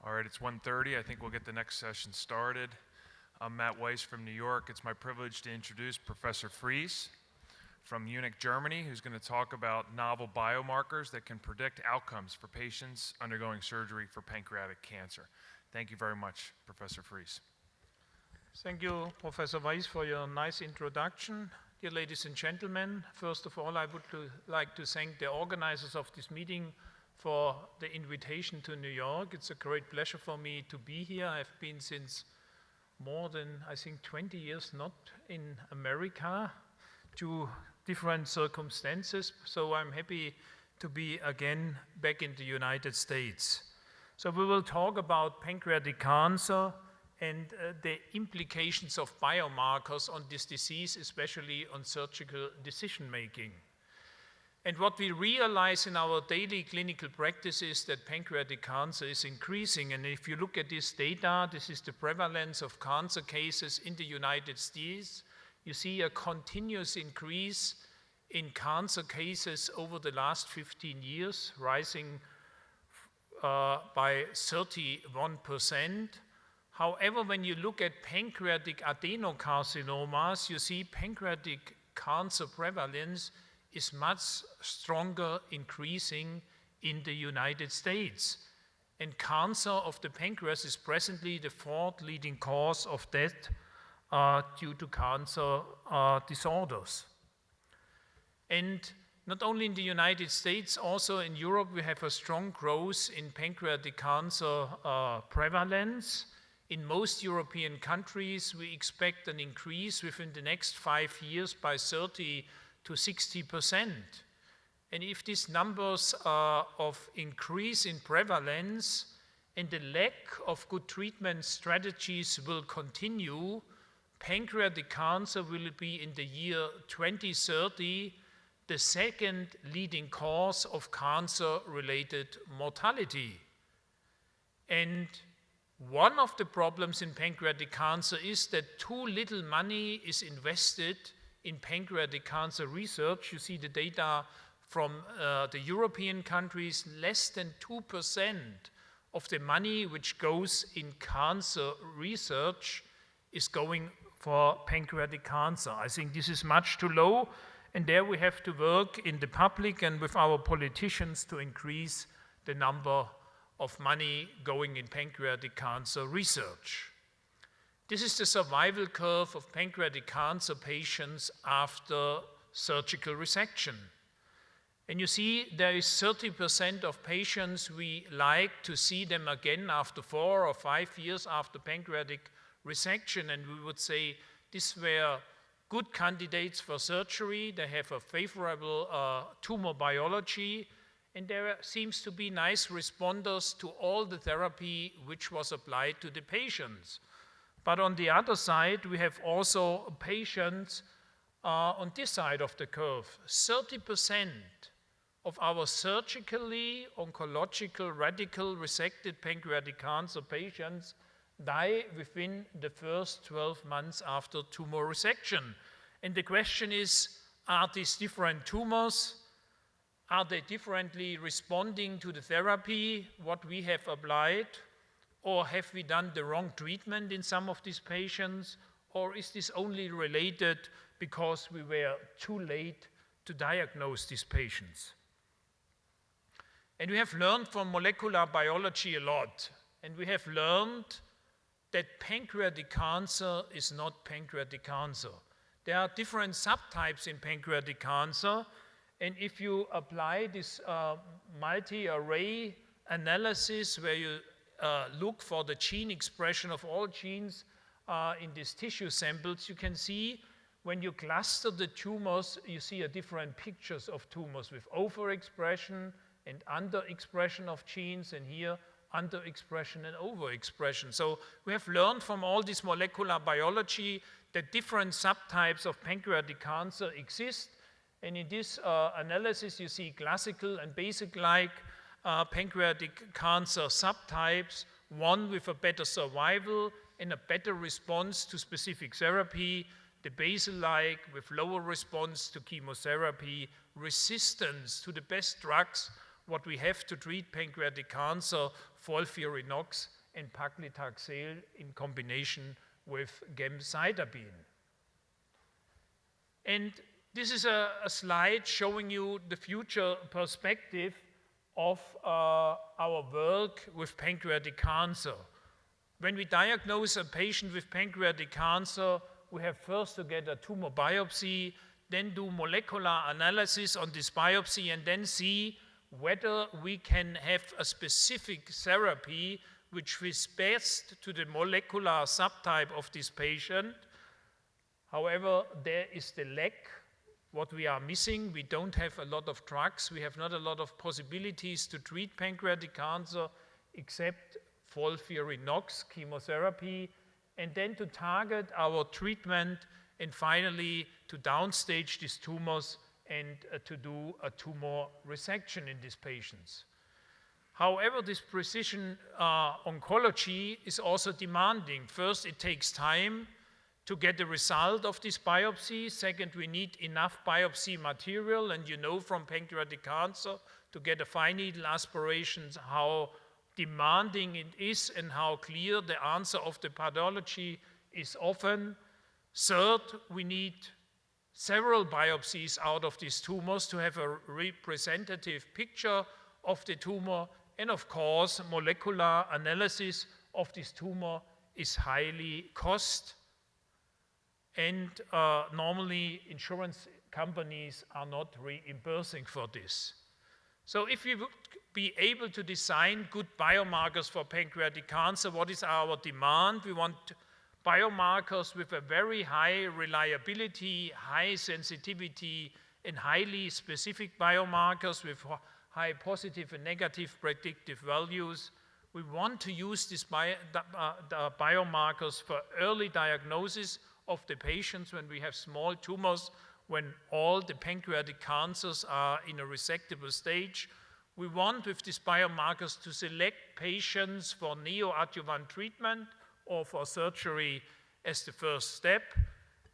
All right, it's 1:30. I think we'll get the next session started. I'm Matt Weiss from New York. It's my privilege to introduce Professor Fries from Munich, Germany, who's going to talk about novel biomarkers that can predict outcomes for patients undergoing surgery for pancreatic cancer. Thank you very much, Professor Fries. Thank you, Professor Weiss, for your nice introduction. Dear ladies and gentlemen, first of all, I would like to thank the organizers of this meeting for the invitation to New York. It's a great pleasure for me to be here. I've been since more than, I think, 20 years not in America due to different circumstances, so I'm happy to be again back in the United States. So we will talk about pancreatic cancer and the implications of biomarkers on this disease, especially on surgical decision making. And what we realize in our daily clinical practice is that pancreatic cancer is increasing. And if you look at this data, this is the prevalence of cancer cases in the United States. You see a continuous increase in cancer cases over the last 15 years, rising by 31%. However, when you look at pancreatic adenocarcinomas, you see pancreatic cancer prevalence is much stronger increasing in the United States. And cancer of the pancreas is presently the fourth leading cause of death due to cancer disorders. And not only in the United States, also in Europe, we have a strong growth in pancreatic cancer prevalence. In most European countries, we expect an increase within the next 5 years by 30 to 60%. And if these numbers of increase in prevalence and the lack of good treatment strategies will continue, pancreatic cancer will be in the year 2030 the second leading cause of cancer-related mortality. And one of the problems in pancreatic cancer is that too little money is invested in pancreatic cancer research. You see the data from the European countries, less than 2% of the money which goes in cancer research is going for pancreatic cancer. I think this is much too low, and there we have to work in the public and with our politicians to increase the number of money going in pancreatic cancer research. This is the survival curve of pancreatic cancer patients after surgical resection. And you see there is 30% of patients we like to see them again after 4 or 5 years after pancreatic resection, and we would say these were good candidates for surgery. They have a favorable tumor biology, and there seems to be nice responders to all the therapy which was applied to the patients. But on the other side, we have also patients on this side of the curve. 30% of our surgically, oncological, radical resected pancreatic cancer patients die within the first 12 months after tumor resection. And the question is, are these different tumors? Are they differently responding to the therapy, what we have applied? Or have we done the wrong treatment in some of these patients? Or is this only related because we were too late to diagnose these patients? And we have learned from molecular biology a lot. And we have learned that pancreatic cancer is not pancreatic cancer. There are different subtypes in pancreatic cancer. And if you apply this multi-array analysis where you look for the gene expression of all genes in these tissue samples, you can see when you cluster the tumors, you see different pictures of tumors with overexpression and underexpression of genes, and here underexpression and overexpression. So we have learned from all this molecular biology that different subtypes of pancreatic cancer exist. And in this analysis, you see classical and basic-like pancreatic cancer subtypes, one with a better survival and a better response to specific therapy, the basal-like with lower response to chemotherapy, resistance to the best drugs, what we have to treat pancreatic cancer, FOLFIRINOX and paclitaxel in combination with gemcitabine. And this is a slide showing you the future perspective of our work with pancreatic cancer. When we diagnose a patient with pancreatic cancer, we have first to get a tumor biopsy, then do molecular analysis on this biopsy, and then see whether we can have a specific therapy which fits best to the molecular subtype of this patient. However, there is the lack. What we are missing, we don't have a lot of drugs, we have not a lot of possibilities to treat pancreatic cancer except FOLFIRINOX chemotherapy, and then to target our treatment and finally to downstage these tumors and to do a tumor resection in these patients. However, this precision oncology is also demanding. First, it takes time to get the result of this biopsy. Second, we need enough biopsy material, and you know from pancreatic cancer to get a fine needle aspirations how demanding it is and how clear the answer of the pathology is often. Third, we need several biopsies out of these tumors to have a representative picture of the tumor, and of course, molecular analysis of this tumor is highly cost. And normally insurance companies are not reimbursing for this. So if we would be able to design good biomarkers for pancreatic cancer, what is our demand? We want biomarkers with a very high reliability, high sensitivity, and highly specific biomarkers with high positive and negative predictive values. We want to use these biomarkers for early diagnosis of the patients when we have small tumors, when all the pancreatic cancers are in a resectable stage. We want with these biomarkers to select patients for neoadjuvant treatment or for surgery as the first step.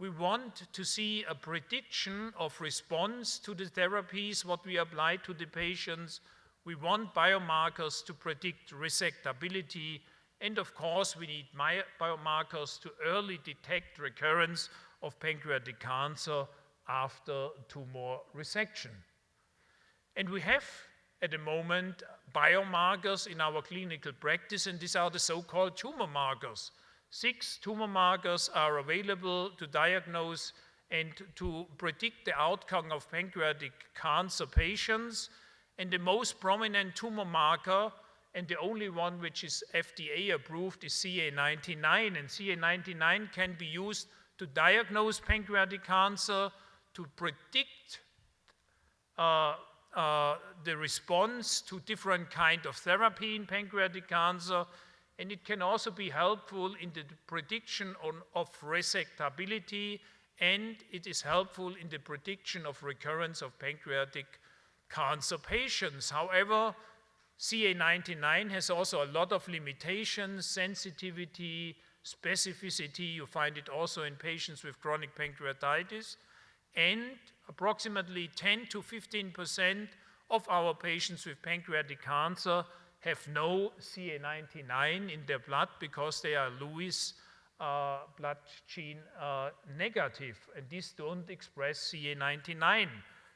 We want to see a prediction of response to the therapies, what we apply to the patients. We want biomarkers to predict resectability. And of course, we need biomarkers to early detect recurrence of pancreatic cancer after tumor resection. And we have, at the moment, biomarkers in our clinical practice, and these are the so-called tumor markers. 6 tumor markers are available to diagnose and to predict the outcome of pancreatic cancer patients. And the most prominent tumor marker, and the only one which is FDA approved, is CA19-9. And CA19-9 can be used to diagnose pancreatic cancer, to predict the response to different kinds of therapy in pancreatic cancer, and it can also be helpful in the prediction of resectability, and it is helpful in the prediction of recurrence of pancreatic cancer patients. However, CA19-9 has also a lot of limitations, sensitivity, specificity. You find it also in patients with chronic pancreatitis, and approximately 10 to 15% of our patients with pancreatic cancer have no CA19-9 in their blood because they are Lewis blood gene negative, and these don't express CA19-9.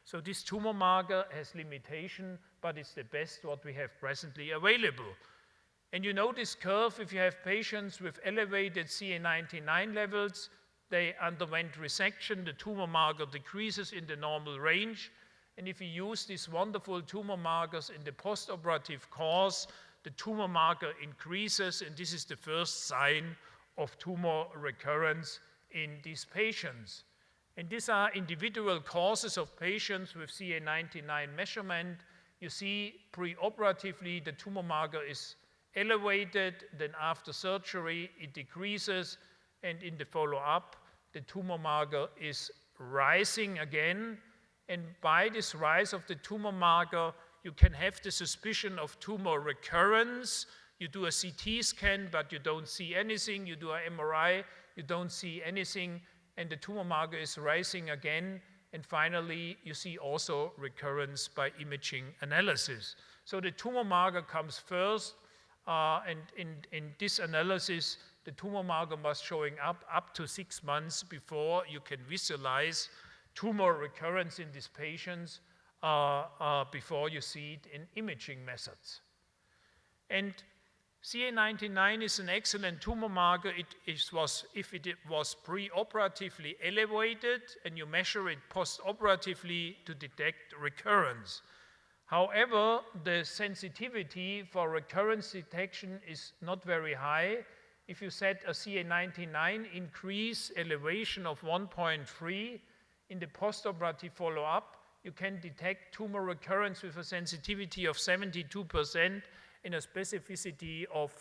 So this tumor marker has limitation, but it's the best what we have presently available. And you know this curve, if you have patients with elevated CA19-9 levels, they underwent resection, the tumor marker decreases in the normal range. And if you use these wonderful tumor markers in the postoperative course, the tumor marker increases, and this is the first sign of tumor recurrence in these patients. And these are individual causes of patients with CA19-9 measurement. You see preoperatively the tumor marker is elevated, then after surgery it decreases, and in the follow-up the tumor marker is rising again. And by this rise of the tumor marker, you can have the suspicion of tumor recurrence. You do a CT scan, but you don't see anything. You do an MRI, you don't see anything, and the tumor marker is rising again. And finally, you see also recurrence by imaging analysis. So the tumor marker comes first and in this analysis, the tumor marker was showing up to 6 months before you can visualize tumor recurrence in these patients before you see it in imaging methods. And CA19-9 is an excellent tumor marker. If it was preoperatively elevated and you measure it postoperatively to detect recurrence. However, the sensitivity for recurrence detection is not very high. If you set a CA19-9 increase elevation of 1.3 in the postoperative follow-up, you can detect tumor recurrence with a sensitivity of 72% and a specificity of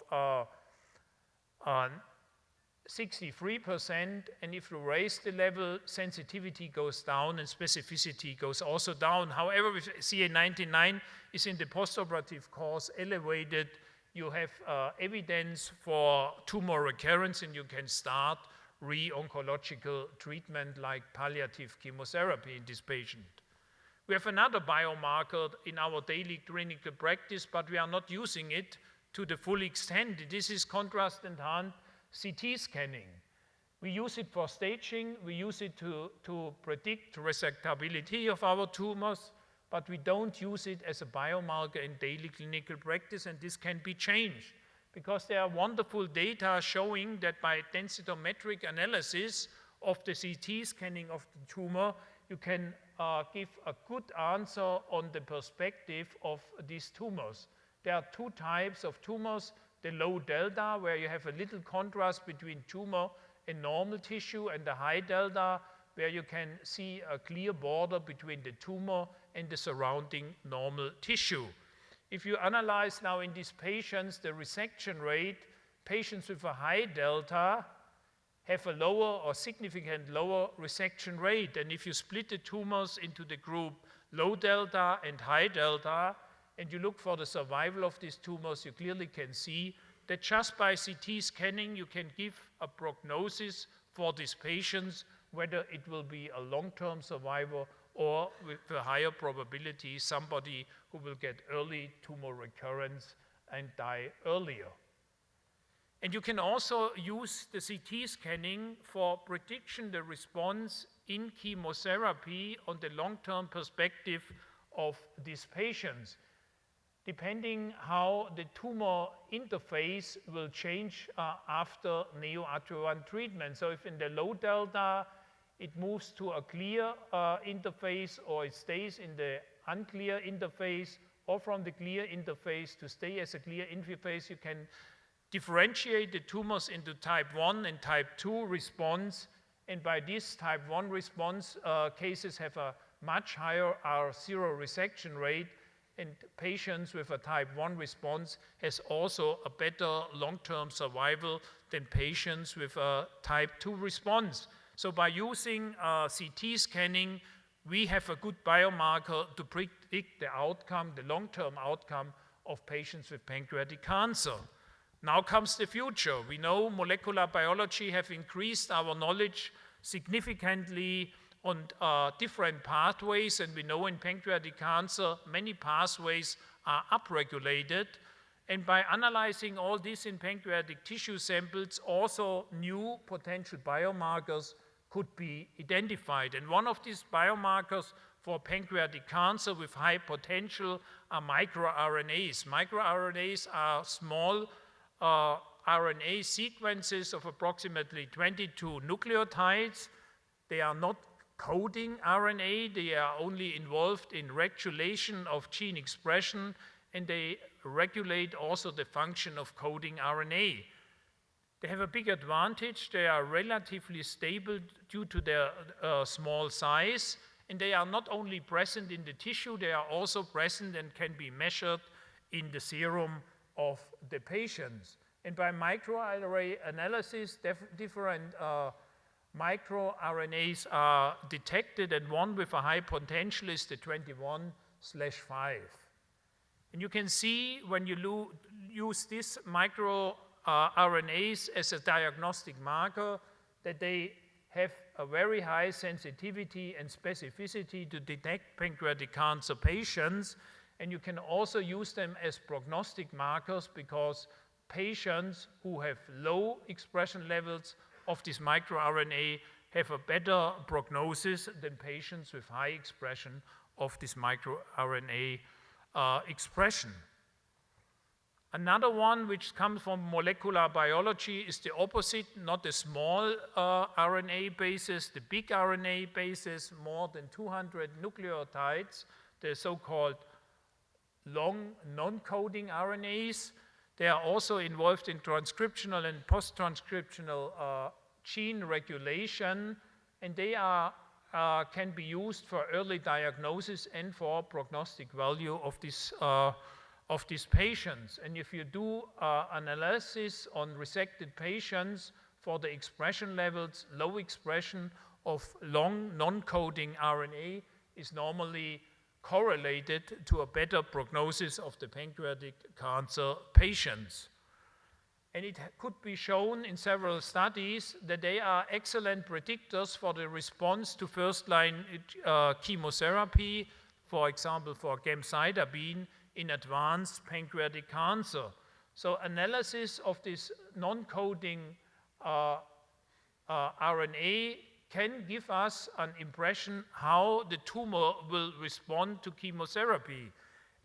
63%, and if you raise the level, sensitivity goes down and specificity goes also down. However, if CA19-9 is in the postoperative course elevated, you have evidence for tumor recurrence and you can start re-oncological treatment like palliative chemotherapy in this patient. We have another biomarker in our daily clinical practice, but we are not using it to the full extent. This is contrast-enhanced CT scanning. We use it for staging, we use it to predict resectability of our tumors, but we don't use it as a biomarker in daily clinical practice, and this can be changed because there are wonderful data showing that by densitometric analysis of the CT scanning of the tumor, you can give a good answer on the perspective of these tumors. There are two types of tumors, the low delta, where you have a little contrast between tumor and normal tissue, and the high delta, where you can see a clear border between the tumor and the surrounding normal tissue. If you analyze now in these patients the resection rate, patients with a high delta have a lower or significant lower resection rate. And if you split the tumors into the group low delta and high delta, and you look for the survival of these tumors, you clearly can see that just by CT scanning, you can give a prognosis for these patients, whether it will be a long-term survivor or with a higher probability, somebody who will get early tumor recurrence and die earlier. And you can also use the CT scanning for prediction the response in chemotherapy on the long-term perspective of these patients, depending how the tumor interface will change after neoadjuvant treatment. So if in the low delta it moves to a clear interface, or it stays in the unclear interface, or from the clear interface to stay as a clear interface, you can differentiate the tumors into type 1 and type 2 response, and by this type 1 response, cases have a much higher R0 resection rate, and patients with a type 1 response has also a better long-term survival than patients with a type 2 response. So by using CT scanning, we have a good biomarker to predict the outcome, the long-term outcome of patients with pancreatic cancer. Now comes the future. We know molecular biology have increased our knowledge significantly on different pathways, and we know in pancreatic cancer many pathways are upregulated. And by analyzing all this in pancreatic tissue samples, also new potential biomarkers could be identified. And one of these biomarkers for pancreatic cancer with high potential are microRNAs. MicroRNAs are small RNA sequences of approximately 22 nucleotides. They are not coding RNA, they are only involved in regulation of gene expression, and they regulate also the function of coding RNA. They have a big advantage. They are relatively stable due to their small size, and they are not only present in the tissue, they are also present and can be measured in the serum of the patients. And by microarray analysis, different microRNAs are detected, and one with a high potential is the 21/5. And you can see when you use this microRNAs as a diagnostic marker that they have a very high sensitivity and specificity to detect pancreatic cancer patients. And you can also use them as prognostic markers because patients who have low expression levels of this microRNA have a better prognosis than patients with high expression of this microRNA expression. Another one which comes from molecular biology is the opposite, not the small RNA bases, the big RNA bases, more than 200 nucleotides, the so-called long non-coding RNAs. They are also involved in transcriptional and post-transcriptional gene regulation, and they can be used for early diagnosis and for prognostic value of these patients. And if you do analysis on resected patients for the expression levels, low expression of long non-coding RNA is normally correlated to a better prognosis of the pancreatic cancer patients. And it could be shown in several studies that they are excellent predictors for the response to first-line chemotherapy, for example, for gemcitabine in advanced pancreatic cancer. So analysis of this non-coding RNA can give us an impression how the tumor will respond to chemotherapy.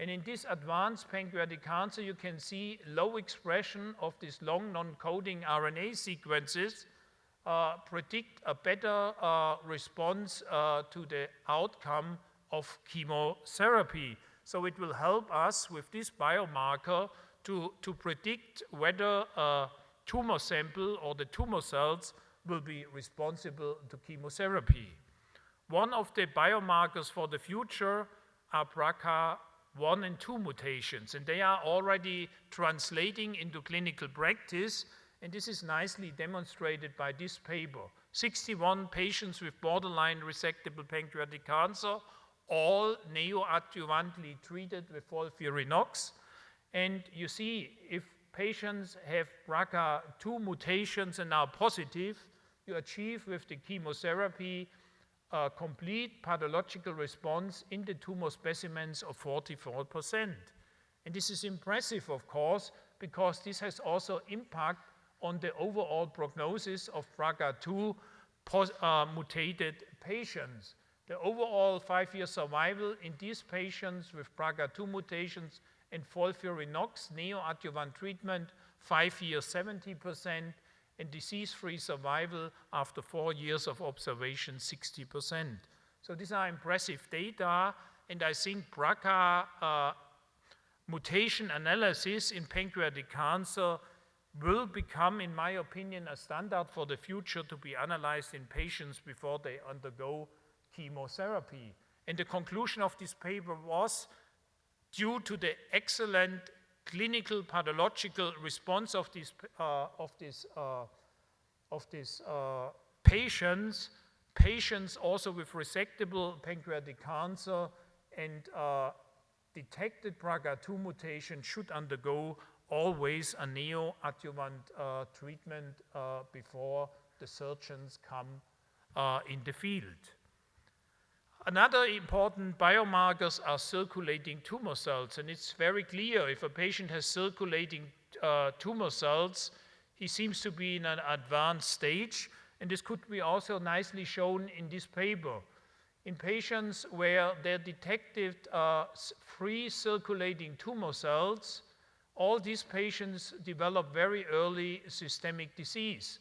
And in this advanced pancreatic cancer, you can see low expression of these long non-coding RNA sequences predict a better response to the outcome of chemotherapy. So it will help us with this biomarker to predict whether a tumor sample or the tumor cells will be responsible to chemotherapy. One of the biomarkers for the future are BRCA1 and 2 mutations, and they are already translating into clinical practice, and this is nicely demonstrated by this paper. 61 patients with borderline resectable pancreatic cancer, all neoadjuvantly treated with FOLFIRINOX, and you see if patients have BRCA2 mutations and are positive, you achieve with the chemotherapy a complete pathological response in the tumor specimens of 44%. And this is impressive, of course, because this has also impact on the overall prognosis of BRCA2 mutated patients. The overall 5-year survival in these patients with BRCA2 mutations and FOLFIRINOX neoadjuvant treatment, 5 years 70%, and disease-free survival after 4 years of observation 60%. So these are impressive data, and I think BRCA mutation analysis in pancreatic cancer will become, in my opinion, a standard for the future to be analyzed in patients before they undergo chemotherapy. And the conclusion of this paper was, due to the excellent clinical pathological response of these patients also with resectable pancreatic cancer and detected BRCA2 mutation should undergo always a neoadjuvant treatment before the surgeons come in the field. Another important biomarkers are circulating tumor cells, and it's very clear if a patient has circulating tumor cells, he seems to be in an advanced stage, and this could be also nicely shown in this paper. In patients where they're detected free circulating tumor cells, all these patients develop very early systemic disease.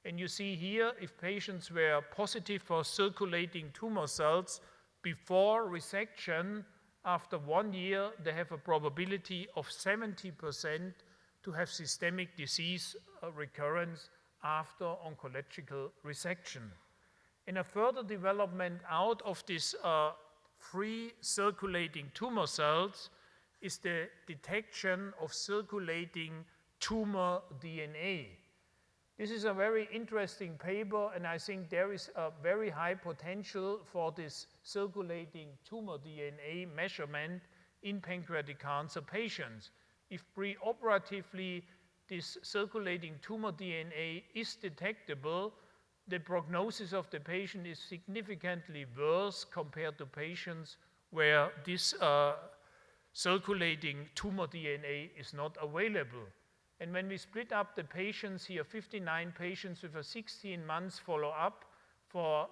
And you see here, if patients were positive for circulating tumor cells before resection, after 1 year, they have a probability of 70% to have systemic disease recurrence after oncological resection. In a further development out of this free circulating tumor cells is the detection of circulating tumor DNA. This is a very interesting paper, and I think there is a very high potential for this circulating tumor DNA measurement in pancreatic cancer patients. If preoperatively this circulating tumor DNA is detectable, the prognosis of the patient is significantly worse compared to patients where this circulating tumor DNA is not available. And when we split up the patients here, 59 patients with a 16 months follow-up for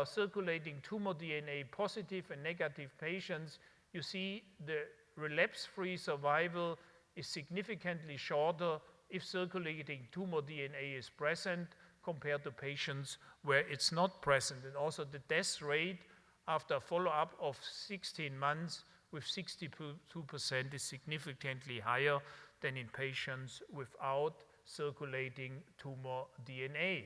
circulating tumor DNA positive and negative patients, you see the relapse-free survival is significantly shorter if circulating tumor DNA is present compared to patients where it's not present. And also the death rate after a follow-up of 16 months with 62% is significantly higher than in patients without circulating tumor DNA.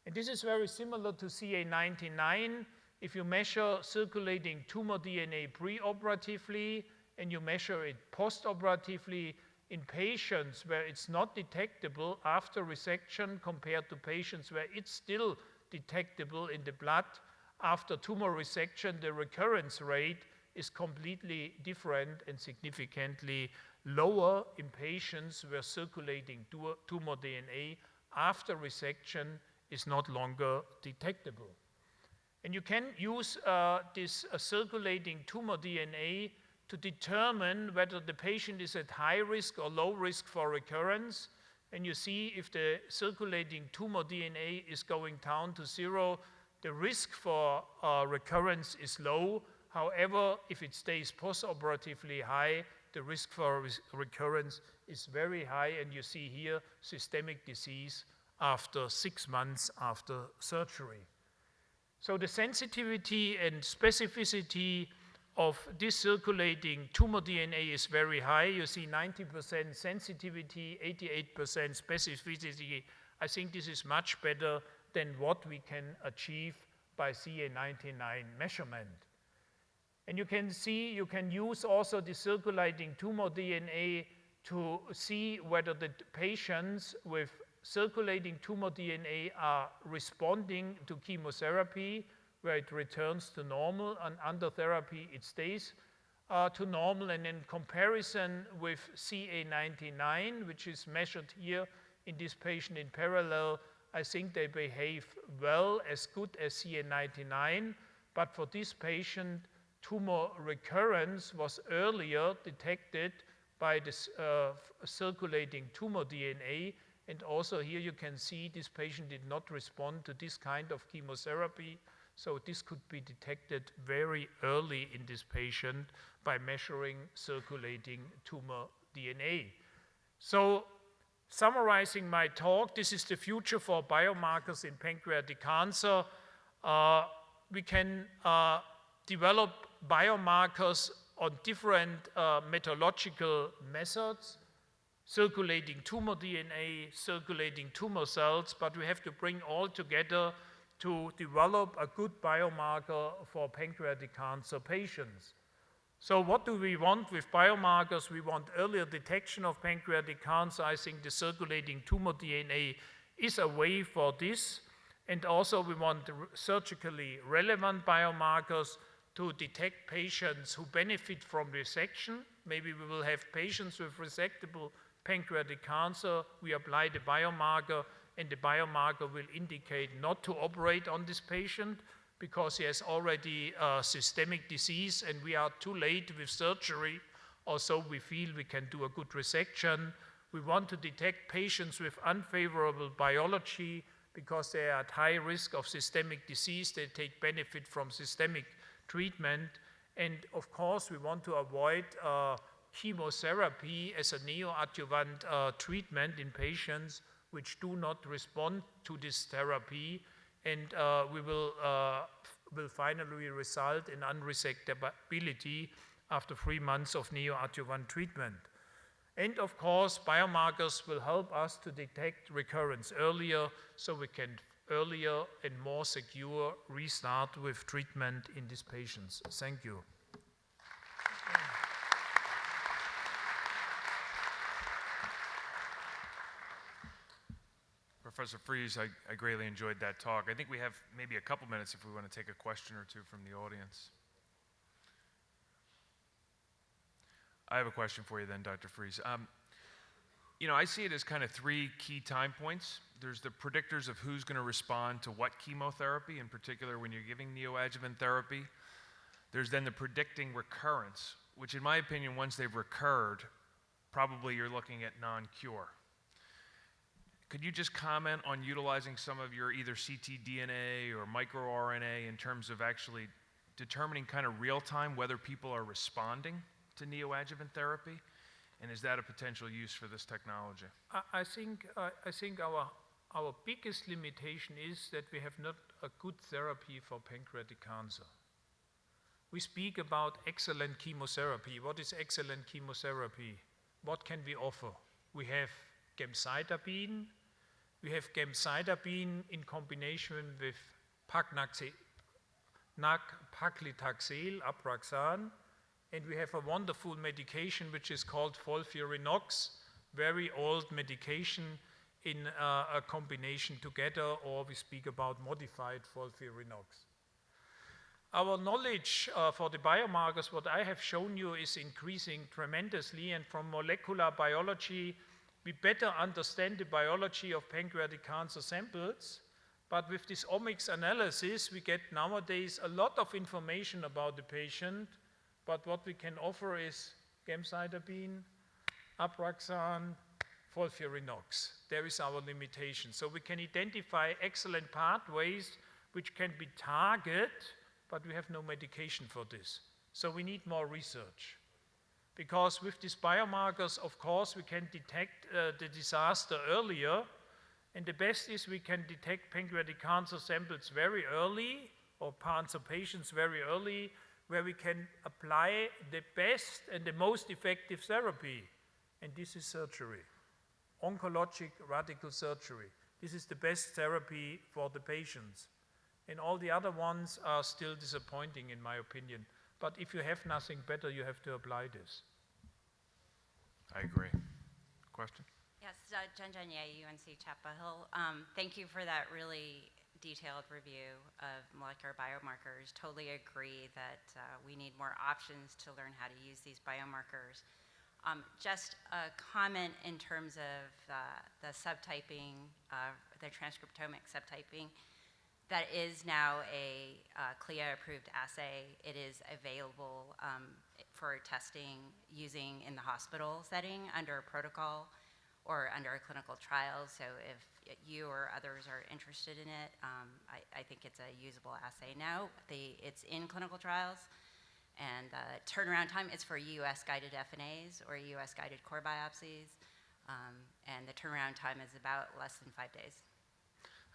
And this is very similar to CA19-9. If you measure circulating tumor DNA preoperatively and you measure it postoperatively in patients where it's not detectable after resection compared to patients where it's still detectable in the blood after tumor resection, the recurrence rate is completely different and significantly lower in patients where circulating tumor DNA after resection is not longer detectable. And you can use this circulating tumor DNA to determine whether the patient is at high risk or low risk for recurrence. And you see if the circulating tumor DNA is going down to 0, the risk for recurrence is low. However, if it stays postoperatively high, the risk for recurrence is very high, and you see here systemic disease after 6 months after surgery. So the sensitivity and specificity of this circulating tumor DNA is very high. You see 90% sensitivity, 88% specificity. I think this is much better than what we can achieve by CA19-9 measurement. And you can see, you can use also the circulating tumor DNA to see whether the patients with circulating tumor DNA are responding to chemotherapy, where it returns to normal, and under therapy it stays to normal. And in comparison with CA19-9, which is measured here in this patient in parallel, I think they behave well, as good as CA19-9, but for this patient, tumor recurrence was earlier detected by this circulating tumor DNA. And also here you can see this patient did not respond to this kind of chemotherapy. So this could be detected very early in this patient by measuring circulating tumor DNA. So summarizing my talk, this is the future for biomarkers in pancreatic cancer. We can develop biomarkers on different methodological methods, circulating tumor DNA, circulating tumor cells, but we have to bring all together to develop a good biomarker for pancreatic cancer patients. So what do we want with biomarkers? We want earlier detection of pancreatic cancer. I think the circulating tumor DNA is a way for this. And also we want surgically relevant biomarkers to detect patients who benefit from resection. Maybe we will have patients with resectable pancreatic cancer. We apply the biomarker, and the biomarker will indicate not to operate on this patient because he has already systemic disease and we are too late with surgery. Also, we feel we can do a good resection. We want to detect patients with unfavorable biology because they are at high risk of systemic disease. They take benefit from systemic treatment. And of course, we want to avoid chemotherapy as a neoadjuvant treatment in patients which do not respond to this therapy. And we will finally result in unresectability after 3 months of neoadjuvant treatment. And of course, biomarkers will help us to detect recurrence earlier, so we can earlier and more secure restart with treatment in these patients. Thank you. Professor Fries, I greatly enjoyed that talk. I think we have maybe a couple minutes if we want to take a question or two from the audience. I have a question for you then, Dr. Fries. You know, I see it as kind of 3 key time points. There's the predictors of who's going to respond to what chemotherapy, in particular when you're giving neoadjuvant therapy. There's then the predicting recurrence, which in my opinion, once they've recurred, probably you're looking at non-cure. Could you just comment on utilizing some of your either ctDNA or microRNA in terms of actually determining kind of real time whether people are responding to neoadjuvant therapy? And is that a potential use for this technology? I think our biggest limitation is that we have not a good therapy for pancreatic cancer. We speak about excellent chemotherapy. What is excellent chemotherapy? What can we offer? We have gemcitabine. We have gemcitabine in combination with paclitaxel, Abraxane, and we have a wonderful medication which is called FOLFIRINOX, very old medication in a combination together, or we speak about modified FOLFIRINOX. Our knowledge for the biomarkers, what I have shown you, is increasing tremendously, and from molecular biology, we better understand the biology of pancreatic cancer samples, but with this omics analysis, we get nowadays a lot of information about the patient, but what we can offer is gemcitabine, Abraxane, FOLFIRINOX. There is our limitation. So we can identify excellent pathways which can be targeted, but we have no medication for this. So we need more research. Because with these biomarkers, of course, we can detect the disaster earlier, and the best is we can detect pancreatic cancer samples very early, or cancer patients very early, where we can apply the best and the most effective therapy, and this is surgery. Oncologic radical surgery. This is the best therapy for the patients. And all the other ones are still disappointing, in my opinion. But if you have nothing better, you have to apply this. I agree. Question? Yes, Jen Ye, UNC Chapel Hill. Thank you for that really detailed review of molecular biomarkers. Totally agree that we need more options to learn how to use these biomarkers. Just a comment in terms of the subtyping, the transcriptomic subtyping. That is now a CLIA-approved assay. It is available for testing using in the hospital setting under a protocol or under a clinical trial. So if you or others are interested in it, I think it's a usable assay now. It's in clinical trials. And turnaround time is for US-guided FNAs or US-guided core biopsies. And the turnaround time is about less than 5 days.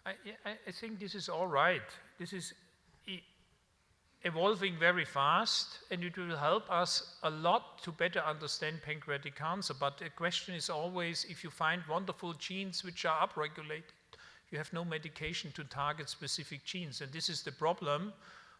I think this is all right. This is evolving very fast, and it will help us a lot to better understand pancreatic cancer. But the question is always, if you find wonderful genes which are upregulated, you have no medication to target specific genes, and this is the problem.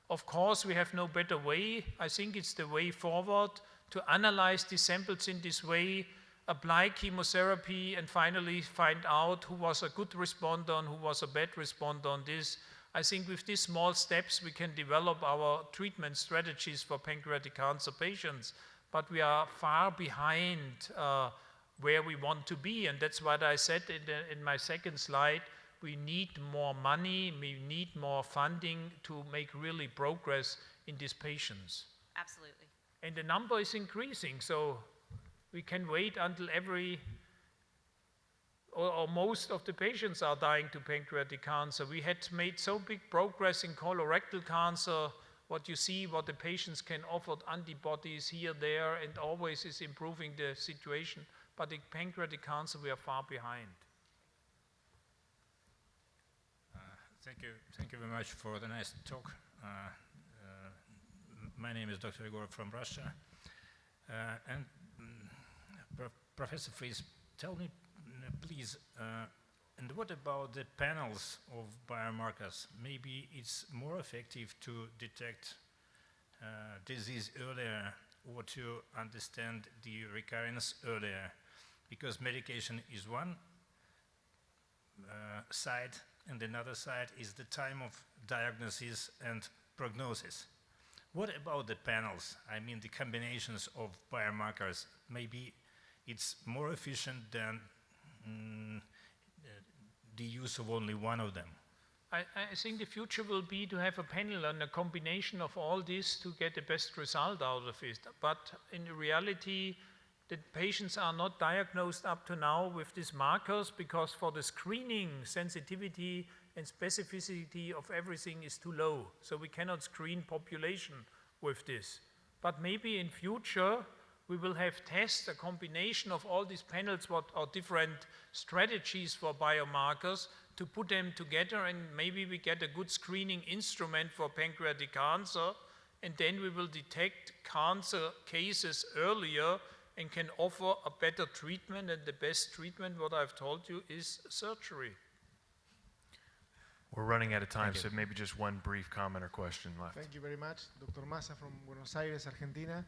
Of course, we have no better way. I think it's the way forward to analyze the samples in this way, apply chemotherapy, and finally find out who was a good responder and who was a bad responder on this. I think with these small steps we can develop our treatment strategies for pancreatic cancer patients, but we are far behind where we want to be, and that's what I said in my second slide. We need more money, we need more funding to make really progress in these patients. Absolutely. And the number is increasing, so we can wait until or most of the patients are dying to pancreatic cancer. We had made so big progress in colorectal cancer. What you see, what the patients can offer antibodies here, there, and always is improving the situation. But in pancreatic cancer, we are far behind. Thank you very much for the nice talk. My name is Dr. Igor from Russia. Professor Fries, tell me, please, and what about the panels of biomarkers? Maybe it's more effective to detect disease earlier or to understand the recurrence earlier, because medication is one side, and another side is the time of diagnosis and prognosis. What about the panels? I mean, the combinations of biomarkers. Maybe it's more efficient than the use of only one of them. I think the future will be to have a panel and a combination of all this to get the best result out of it. But in reality, the patients are not diagnosed up to now with these markers because for the screening, sensitivity and specificity of everything is too low. So we cannot screen population with this. But maybe in future, we will have tests, a combination of all these panels, what are different strategies for biomarkers, to put them together, and maybe we get a good screening instrument for pancreatic cancer, and then we will detect cancer cases earlier and can offer a better treatment, and the best treatment, what I've told you, is surgery. We're running out of time, so maybe just one brief comment or question left. Thank you very much, Dr. Massa from Buenos Aires, Argentina.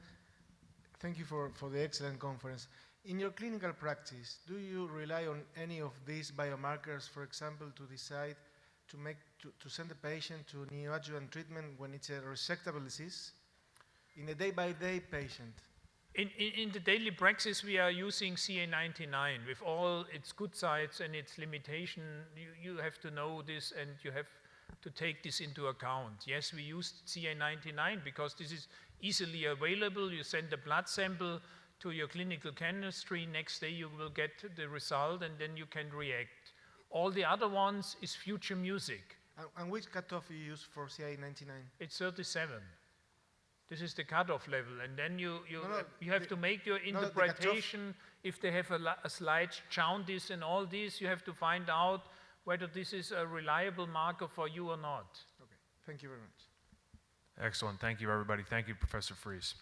Thank you for the excellent conference. In your clinical practice, do you rely on any of these biomarkers, for example, to decide to send the patient to neoadjuvant treatment when it's a resectable disease? In a day-by-day patient? In the daily practice, we are using CA99 with all its good sides and its limitation. You have to know this and you have to take this into account. Yes, we use CA99 because this is easily available. You send a blood sample to your clinical chemistry. Next day you will get the result and then you can react. All the other ones is future music. And which cutoff you use for CA99? It's 37. This is the cutoff level, and then you have to make your interpretation. If they have a slight jaundice and all this, you have to find out whether this is a reliable marker for you or not. Okay, thank you very much. Excellent. Thank you, everybody. Thank you, Professor Fries.